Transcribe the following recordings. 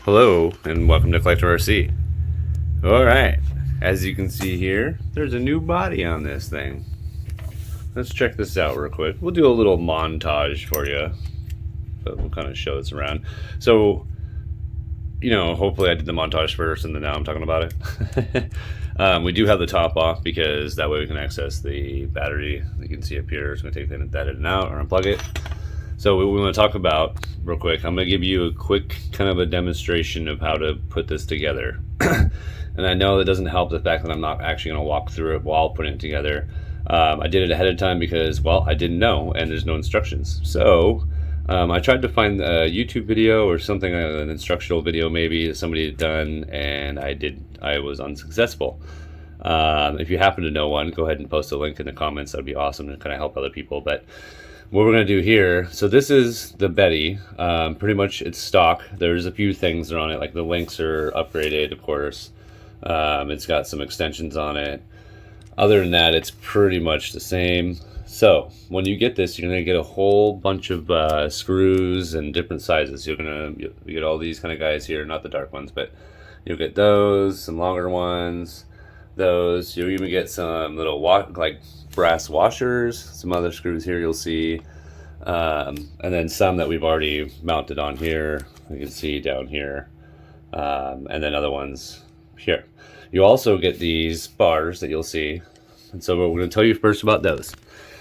Hello and welcome to Collector RC. Alright, as you can see here, there's a new body on this thing. Let's check this out real quick. We'll do a little montage for you. So we'll kind of show this around. So, you know, hopefully I did the montage first and then now I'm talking about it. We do have the top off because that way we can access the battery. You can see up here, it's going to take that in and out or unplug it. So what we want to talk about real quick, I'm going to give you a quick kind of a demonstration of how to put this together. And I know that doesn't help the fact that I'm not actually going to walk through it while putting it together. I did it ahead of time because, well, I didn't know and there's no instructions. So I tried to find a YouTube video or something, an instructional video maybe that somebody had done, and I was unsuccessful. If you happen to know one, go ahead and post a link in the comments. That'd be awesome to kind of help other people. But what we're going to do here, so this is the Betty. Pretty much it's stock. There's a few things that are on it, like the links are upgraded, of course. It's got some extensions on it. Other than that, it's pretty much the same. So when you get this, you're going to get a whole bunch of screws and different sizes. You get all these kind of guys here, not the dark ones, but you'll get those, some longer ones, those. You'll even get some little like brass washers, some other screws here you'll see, and then some that we've already mounted on here. You can see down here, and then other ones here. You also get these bars that you'll see, and so we're going to tell you first about those.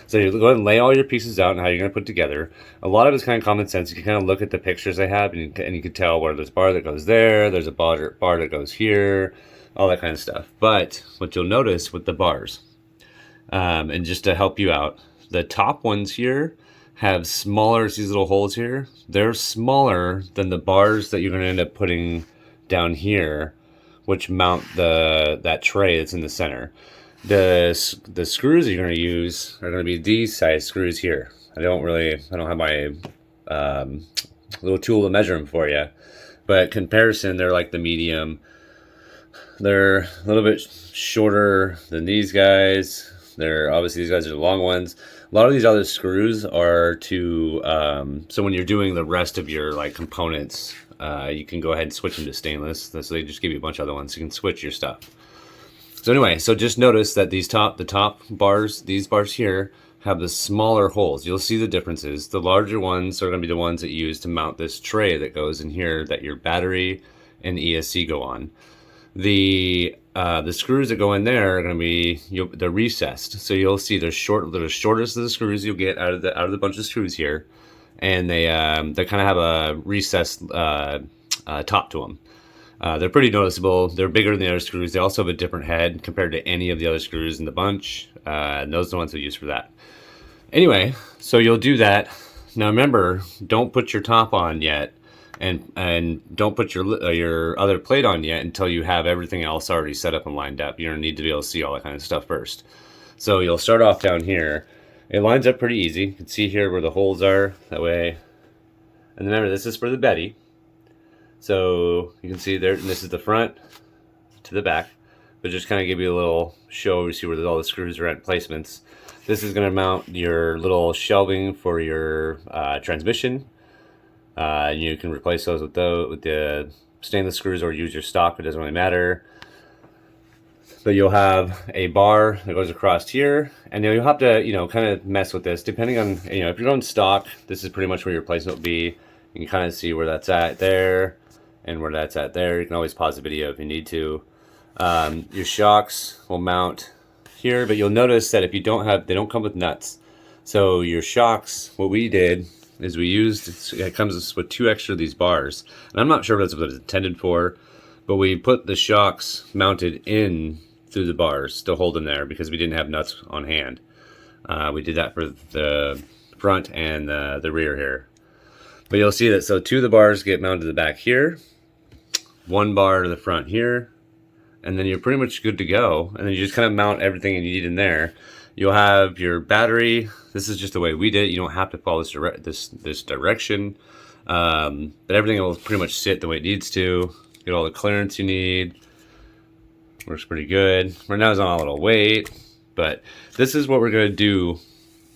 So you go ahead and lay all your pieces out and how you're going to put together. A lot of it's kind of common sense. You can kind of look at the pictures I have, and you can tell where there's a bar that goes there, there's a bar that goes here, all that kind of stuff. But what you'll notice with the bars, and just to help you out, the top ones here have smaller, these little holes here, they're smaller than the bars that you're going to end up putting down here, which mount that tray that's in the center. The screws you're going to use are going to be these size screws here. I don't have my little tool to measure them for you, but comparison, they're like the medium. They're a little bit shorter than these guys. Obviously these guys are the long ones. A lot of these other screws are to so when you're doing the rest of your like components, you can go ahead and switch them to stainless. So they just give you a bunch of other ones. So you can switch your stuff. So anyway, so just notice that the top bars, these bars here, have the smaller holes. You'll see the differences. The larger ones are going to be the ones that you use to mount this tray that goes in here that your battery and ESC go on. The screws that go in there are going to be they're recessed. So you'll see they're the shortest of the screws you'll get out of the bunch of screws here, and they kind of have a recessed top to them. They're pretty noticeable. They're bigger than the other screws. They also have a different head compared to any of the other screws in the bunch. And those are the ones we use for that. Anyway, so you'll do that. Now remember, don't put your top on yet, and don't put your other plate on yet until you have everything else already set up and lined up. You're gonna need to be able to see all that kind of stuff first. So you'll start off down here. It lines up pretty easy. You can see here where the holes are that way. And remember, this is for the Betty. So you can see there, and this is the front to the back, but just kind of give you a little show. You see where all the screws are at placements. This is going to mount your little shelving for your transmission. You can replace those with the stainless screws or use your stock. It doesn't really matter. But you'll have a bar that goes across here, and you'll have to kind of mess with this depending on if you're going stock. This is pretty much where your placement will be. You can kind of see where that's at there. And where that's at there. You can always pause the video if you need to. Your shocks will mount here, but you'll notice that if they don't come with nuts. So your shocks, what we did is it comes with 2 extra of these bars. And I'm not sure if that's what it's intended for, but we put the shocks mounted in through the bars to hold them there because we didn't have nuts on hand. We did that for the front and the rear here. But you'll see that, so 2 of the bars get mounted to the back here, 1 bar to the front here, and then you're pretty much good to go. And then you just kind of mount everything you need in there. You'll have your battery. This is just the way we did it. You don't have to follow this direction, but everything will pretty much sit the way it needs to. Get all the clearance you need. Works pretty good. Right now it's on a little weight, but this is what we're going to do.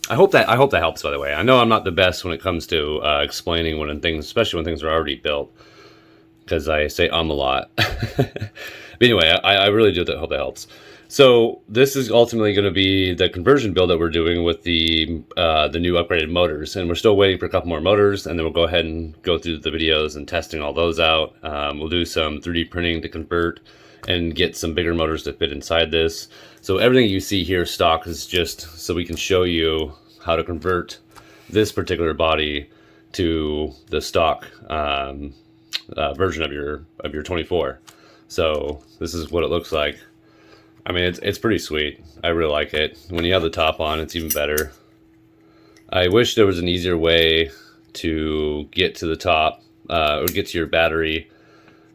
I hope that helps, by the way. I know I'm not the best when it comes to explaining especially when things are already built. because I say a lot. But anyway, I really do hope that helps. So this is ultimately going to be the conversion build that we're doing with the new upgraded motors, and we're still waiting for a couple more motors, and then we'll go ahead and go through the videos and testing all those out. We'll do some 3D printing to convert and get some bigger motors to fit inside this. So everything you see here stock is just so we can show you how to convert this particular body to the stock version of your 24. So this is what it looks like. I mean, it's pretty sweet. I really like it. When you have the top on, it's even better. I wish there was an easier way to get to the top or get to your battery.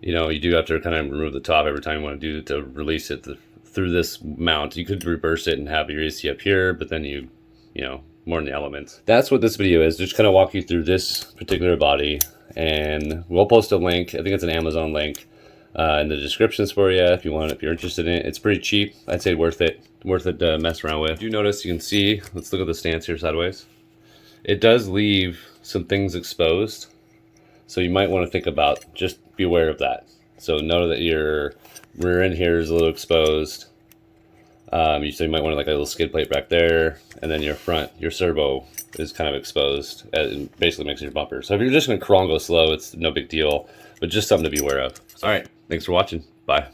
You know, you do have to kind of remove the top every time you want to do to release it through this mount. You could reverse it and have your AC up here, but then you know, more in the elements. That's what this video is. Just kind of walk you through this particular body, and we'll post a link. I think it's an Amazon link in the descriptions for you if you want, if you're interested in it. It's pretty cheap. I'd say worth it to mess around with. You notice, you can see, let's look at the stance here sideways. It does leave some things exposed, so you might want to think about, just be aware of that. So know that your rear end here is a little exposed. So you might want to like a little skid plate back there, and then your front, your servo is kind of exposed. It basically makes your bumper. So if you're just going to crawl and go slow, it's no big deal, but just something to be aware of. All right, thanks for watching. Bye.